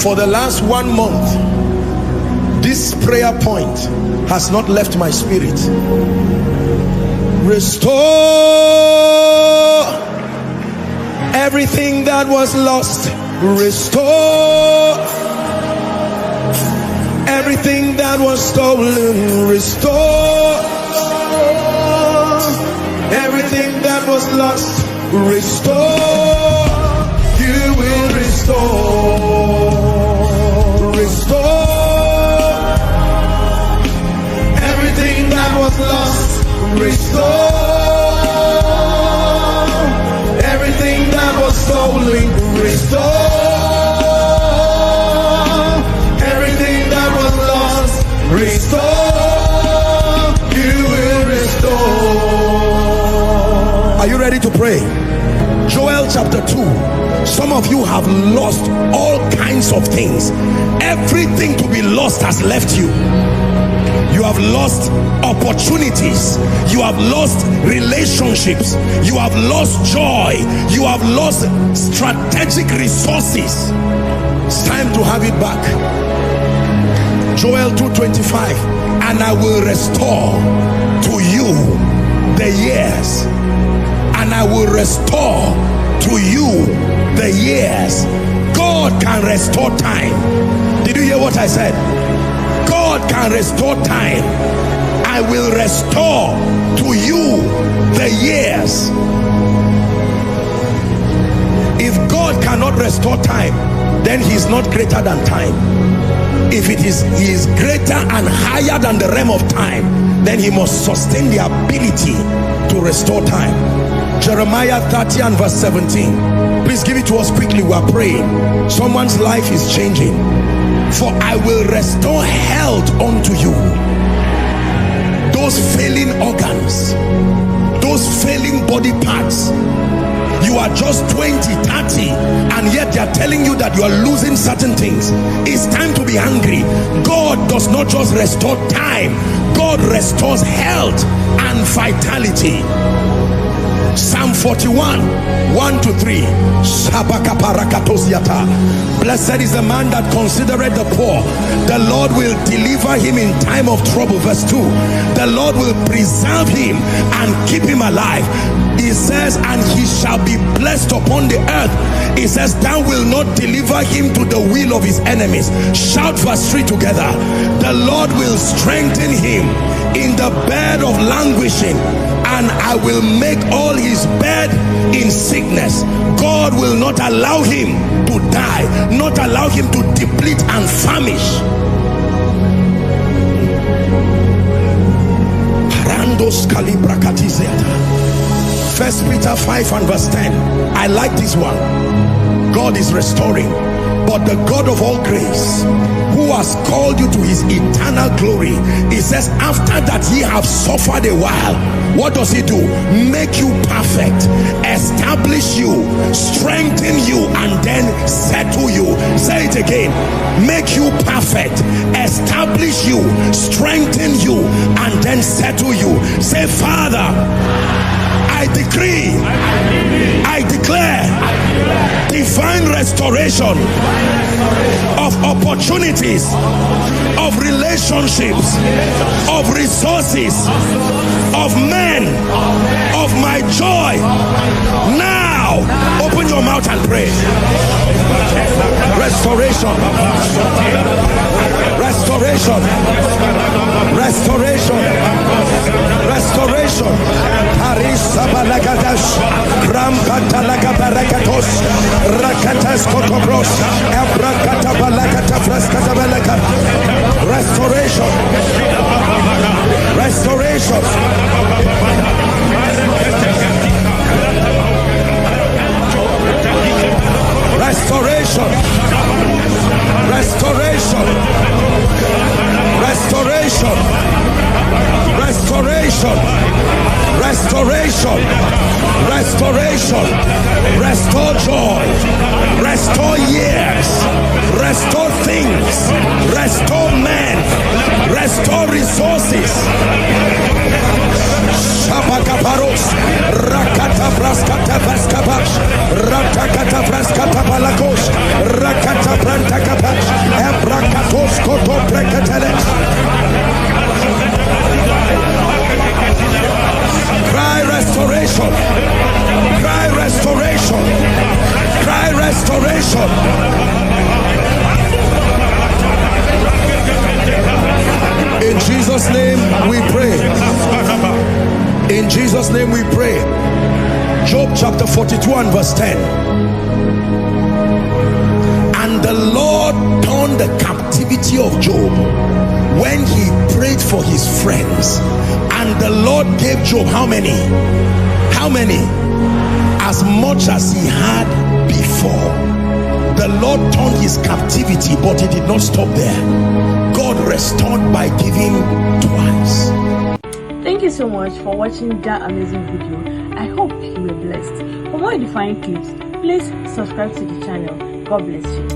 For the last 1 month, this prayer point has not left my spirit. Restore everything that was lost. Restore everything that was stolen. Restore everything that was lost. Restore. You will restore. Restore everything that was lost. Restore everything that was stolen. Restore everything that was lost. Restore. You will restore. Are you ready to pray? Joel chapter 2. Some of you have lost all kinds of things. Everything to be lost has left you. You have lost opportunities. You have lost relationships. You have lost joy. You have lost strategic resources. It's time to have it back. Joel 2:25. And I will restore to you the years. And I will restore to you the years. God can restore time. Did you hear what I said? God can restore time. I will restore to you the years. If God cannot restore time, then he is not greater than time. If he is greater and higher than the realm of time, then he must sustain the ability to restore time. Jeremiah 30 and verse 17. Please give it to us quickly. We are praying. Someone's life is changing. For I will restore health unto you. Those failing organs, those failing body parts. You are just 20, 30, and yet they are telling you that you are losing certain things. It's time to be angry. God does not just restore time. God restores health and vitality. Psalm 41, 1-3. Blessed is the man that considereth the poor. The Lord will deliver him in time of trouble. Verse 2. The Lord will preserve him and keep him alive. He says, and he shall be blessed upon the earth. He says, thou will not deliver him to the will of his enemies. Shout verse 3 together. The Lord will strengthen him in the bed of languishing, and I will make all his bed in sickness. God will not allow him to die, not allow him to deplete and famish. First Peter 5 and verse 10. I like this one. God is restoring. But the God of all grace, who has called you to his eternal glory, he says, after that ye have suffered a while, what does he do? Make you perfect, establish you, strengthen you, and then settle you. Say it again. Make you perfect, establish you, strengthen you, and then settle you. Say, Father, I decree, I declare divine restoration of opportunities, of relationships, of resources, of men, of my joy. Now, open your mouth and pray. Restoration, restoration, restoration, restoration. Harisa balagadas, rampata lagabarakatos, rakatas kotobros, abrakata balakata fraskata balaka. Restoration, restoration. Restoration, restoration, restoration, restoration, restoration, restoration. Restore joy, restore years, restore things, restore men, restore resources. Shabakaparos, Rakata Braskata Vaskabash, Ratakata Braskata Balakos, Rakata Brantaka Cry restoration. Cry restoration. Cry restoration. In Jesus' name we pray. In Jesus' name we pray. Job chapter 42 and verse 10. And the Lord turned the captivity of Job when he prayed for his friends. And the Lord gave Job how many? How many? As much as he had before. The Lord turned his captivity, but he did not stop there. God restored by giving twice. Thank you so much for watching that amazing video. I hope you were blessed. For more edifying clips, please subscribe to the channel. God bless you.